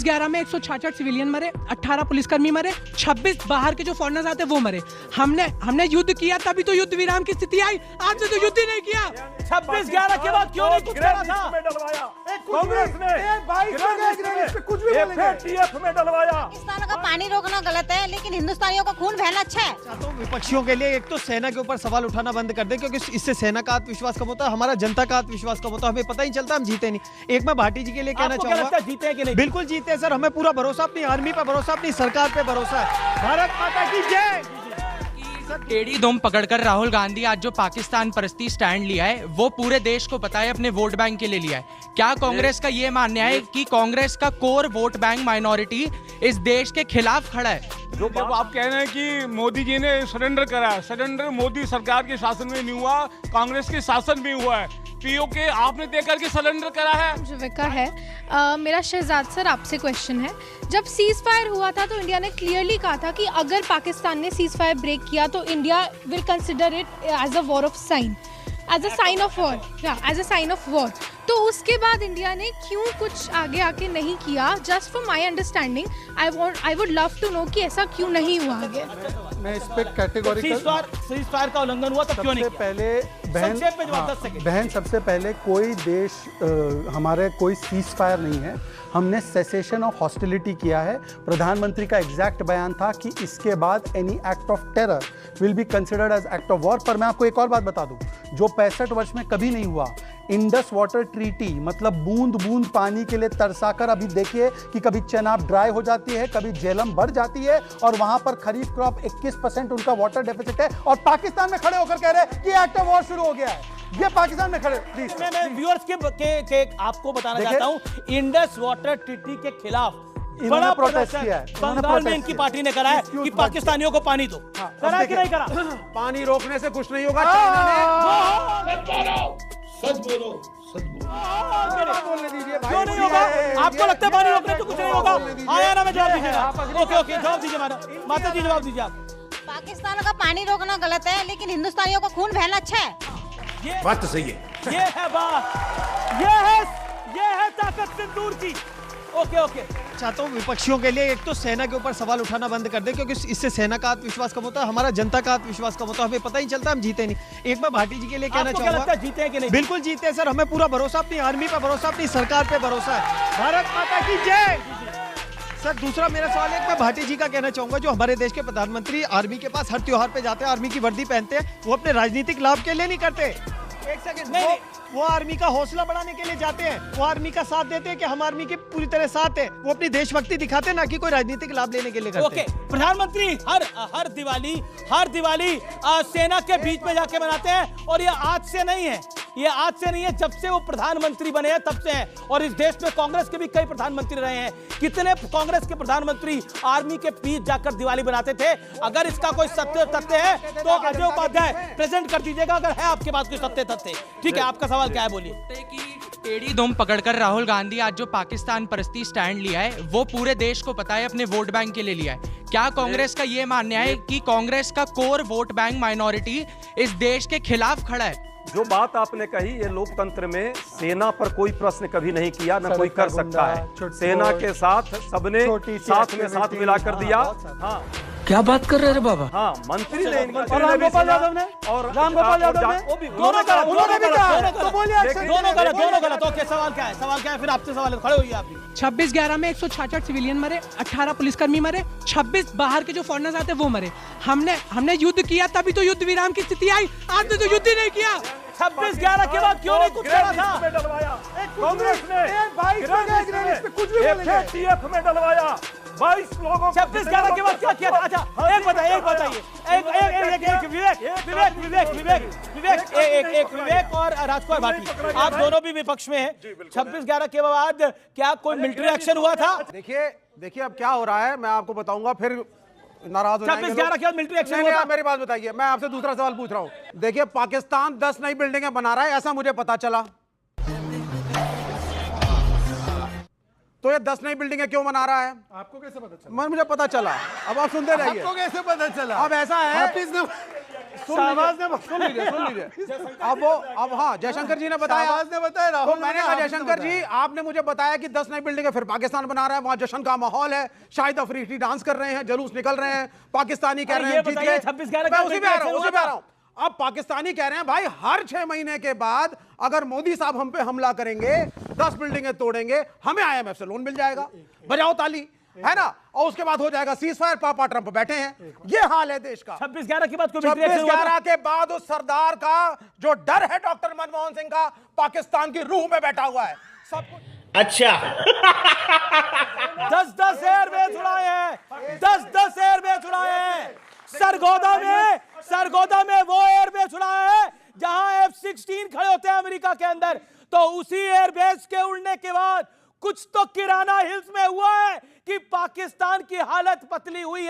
26/11 में 166 सिविलियन मरे, 18 पुलिसकर्मी मरे, 26 बाहर के जो फॉरेनर्स आते वो मरे। हमने युद्ध किया तभी तो युद्ध विराम की स्थिति आई। आपने तो युद्ध ही नहीं किया। 26/11 के बाद क्यों नहीं कुछ करा था? कांग्रेस ने कुछ भी एफएटीएफ में डलवाया। पाकिस्तान का पानी रोकना गलत है, लेकिन हिंदुस्तानियों का खून बहना अच्छा है। तो विपक्षियों के लिए एक तो सेना के ऊपर सवाल उठाना बंद कर दे, क्योंकि इससे सेना का आत्मविश्वास कम होता है, हमारा जनता का आत्मविश्वास कम होता है, हमें पता ही चलता हम जीते नहीं। एक मैं भाटी जी के लिए कहना चाहूंगा, जीते हैं कि नहीं? बिल्कुल जीते सर, हमें पूरा भरोसा, अपनी आर्मी पे भरोसा, अपनी सरकार पे भरोसा है। भारत माता की जय। टेढ़ी दुम पकड़कर राहुल गांधी आज जो पाकिस्तान परस्ती स्टैंड लिया है वो पूरे देश को पता है अपने वोट बैंक के लिए लिया है। क्या कांग्रेस का ये मानना है कि कांग्रेस का कोर वोट बैंक माइनॉरिटी इस देश के खिलाफ खड़ा है? जो आप कह रहे हैं कि मोदी जी ने सरेंडर करा, सरेंडर मोदी सरकार के शासन में नहीं हुआ, कांग्रेस के शासन में हुआ है। पीओके आपने देकर के सरेंडर करा है। जुविका है। मेरा शहजाद सर आपसे क्वेश्चन है, जब सीज फायर हुआ था तो इंडिया ने क्लियरली कहा था कि अगर पाकिस्तान ने सीज फायर ब्रेक किया तो India will consider it as a war of sign, as a sign of war, या as a sign of war. तो उसके बाद इंडिया ने क्यों कुछ आगे आके नहीं किया? Just for my understanding I would love to know कि ऐसा क्यों नहीं हुआ आगे। मैं इस पे कैटेगोरिकल सीज फायर का उल्लंघन हुआ तो क्यों नहीं? सबसे पहले बहन सबसे पहले कोई देश हमारे कोई सीज फायर नहीं है, हमने सेसेशन ऑफ हॉस्टिलिटी किया है। प्रधानमंत्री का एग्जैक्ट बयान था कि इसके बाद any act of terror will be considered as act of war. पर मैं आपको एक और बात बता दूं जो 65 वर्ष में कभी नहीं हुआ, इंडस वाटर ट्रीटी, मतलब बूंद बूंद पानी के लिए तरसाकर, अभी देखिए कि कभी चेनाब ड्राई हो जाती है, कभी झेलम बढ़ जाती है, और वहां पर खरीफ क्रॉप 21% उनका वाटर डेफिसिट है, और पाकिस्तान में खड़े होकर कह रहे हैं कि एक्ट ऑफ वॉर शुरू हो गया है। ये पाकिस्तान में खड़े। मैं व्यूअर्स के आपको बताना चाहता हूं, इंडस वाटर ट्रीटी के खिलाफ बड़ा प्रोटेस्ट किया है बंगाल में इनकी पार्टी ने करा है कि पाकिस्तानियों को पानी दो। करा कि नहीं करा? पानी रोकने से कुछ नहीं होगा। सच बोलो, सच बोलने दीजिए। क्यों नहीं होगा? आपको लगता है पानी रोकने तो कुछ नहीं होगा? हाँ या ना में जवाब दीजिएगा। ओके जवाब दीजिए माता जी, जवाब दीजिए आप। पाकिस्तान का पानी रोकना गलत है, लेकिन हिंदुस्तानियों का खून बहना अच्छा है। बात तो सही है। ये है बात, ये है ताकत सिंदूर की। ओके चाहता हूँ विपक्षियों के लिए एक तो सेना के ऊपर सवाल उठाना बंद कर दे, क्योंकि इससे सेना का आत्मविश्वास कम होता है, हमारा जनता का आत्मविश्वास कम होता है, हमें पता ही चलता हम जीते नहीं। एक मैं भाटी जी के लिए कहना चाहूंगा, जीते हैं कि नहीं? बिल्कुल जीते सर, हमें पूरा भरोसा, अपनी आर्मी पे भरोसा, अपनी सरकार पे भरोसा है। भारत माता की जय। सर दूसरा मेरा सवाल है, मैं भाटी जी का कहना चाहूंगा, जो हमारे देश के प्रधानमंत्री आर्मी के पास हर त्योहार पे जाते हैं, आर्मी की वर्दी पहनते हैं, वो अपने राजनीतिक लाभ के लिए नहीं करते। एक सेकंड, वो आर्मी का हौसला बढ़ाने के लिए जाते हैं, वो आर्मी का साथ देते हैं कि हम आर्मी के पूरी तरह साथ हैं, वो अपनी देशभक्ति दिखाते हैं, ना कि कोई राजनीतिक लाभ लेने के लिए करते हैं। प्रधानमंत्री हर दिवाली सेना के बीच में जाके मनाते हैं, और ये आज से नहीं है, जब से वो प्रधानमंत्री बने हैं तब से है। और इस देश में कांग्रेस के भी कई प्रधानमंत्री रहे हैं, कितने कांग्रेस के प्रधानमंत्री आर्मी के बीच जाकर दिवाली बनाते थे। अगर इसका कोई सत्य तथ्य है तो अजय उपाध्याय प्रेजेंट कर दीजिएगा, अगर है आपके पास कोई सत्य तथ्य। ठीक है, आपका सवाल क्या है, बोलिए। टेढ़ी दुम पकड़कर राहुल गांधी आज जो पाकिस्तान परस्ती स्टैंड लिया है वो पूरे देश को पता है अपने वोट बैंक के लिए लिया है। क्या कांग्रेस का ये मानना है कि कांग्रेस का कोर वोट बैंक माइनॉरिटी इस देश के खिलाफ खड़ा है? जो बात आपने कही, ये लोकतंत्र में सेना पर कोई प्रश्न कभी नहीं किया, न कोई कर सकता है। सेना के साथ सबने साथ में साथ मिलाकर दिया। हाँ, क्या बात कर रहे हैं बाबा? हाँ, मंत्री ने, रामगोपाल यादव ने, रामगोपाल यादव ने दोनों गलत। ओके, सवाल क्या है? फिर आपसे सवाल खड़े होइए आप। 26/11 में 166 सिविलियन मरे, 18 पुलिसकर्मी मरे, 26 बाहर के जो फॉरेनर्स आते वो मरे। हमने युद्ध किया तभी तो युद्ध विराम की स्थिति आई। आपने तो युद्ध ही नहीं किया। 26/11 के बाद क्यों नहीं कुछ करा था? कांग्रेस ने कुछ भी एफएटीएफ में डलवाया। 22 लोगों 26/11 के बाद क्या किया था? अच्छा, एक बताइए। विवेक और राजकुमार भाटी, आप दोनों भी विपक्ष में हैं। 26/11 के बाद क्या कोई मिलिट्री एक्शन हुआ था? देखिए अब क्या हो रहा है मैं आपको बताऊंगा, फिर नाराज हो जाएंगे। 26/11 के बाद मिलिट्री एक्शन हुआ था? मेरी बात बताइए, मैं आपसे दूसरा सवाल पूछ रहा हूँ। देखिए पाकिस्तान 10 नई बिल्डिंगें बना रहा है, ऐसा मुझे पता चला। तो ये 10 नई बिल्डिंगें क्यों बना रहा है? आपको कैसे पता चला? मुझे पता चला। अब आप सुनते रहिए। आपको कैसे पता चला? अब ऐसा है, हाफिज ने सुन लीजिए। अब हाँ, जयशंकर जी ने बताया, ने बताया, तो मैंने कहा जयशंकर जी आपने मुझे बताया कि 10 नई बिल्डिंगें फिर पाकिस्तान बना रहा है, वहां जश्न का माहौल है, शाहिद अफरीदी डांस कर रहे हैं, जुलूस निकल रहे हैं, पाकिस्तानी कह रहे हैं जीत गए। 26/11 मैं उसी पे आ रहा हूं। अब पाकिस्तानी कह रहे हैं भाई हर 6 महीने के बाद अगर मोदी साहब हम पे हमला करेंगे, 10 बिल्डिंगें तोड़ेंगे, हमें IMF से लोन मिल जाएगा। बजाओ ताली, है ना? और उसके बाद हो जाएगा सीज फायर। पापा ट्रंप बैठे हैं। ये हाल है देश का। 26/11 की बात 26/11 के बाद उस सरदार का जो डर है डॉक्टर मनमोहन सिंह का, पाकिस्तान की रूह में बैठा हुआ है। सब कुछ अच्छा 10 एयरबेस उड़ाए हैं, 10 एयरबेस उड़ाए हैं। सरगोदा में वो एयरबेस उड़ाया है जहां F-16 खड़े होते हैं अमेरिका के अंदर। तो उसी एयरबेस के उड़ने के बाद कुछ तो किराना हिल्स में हुआ है कि पाकिस्तान की हालत पतली हुई है।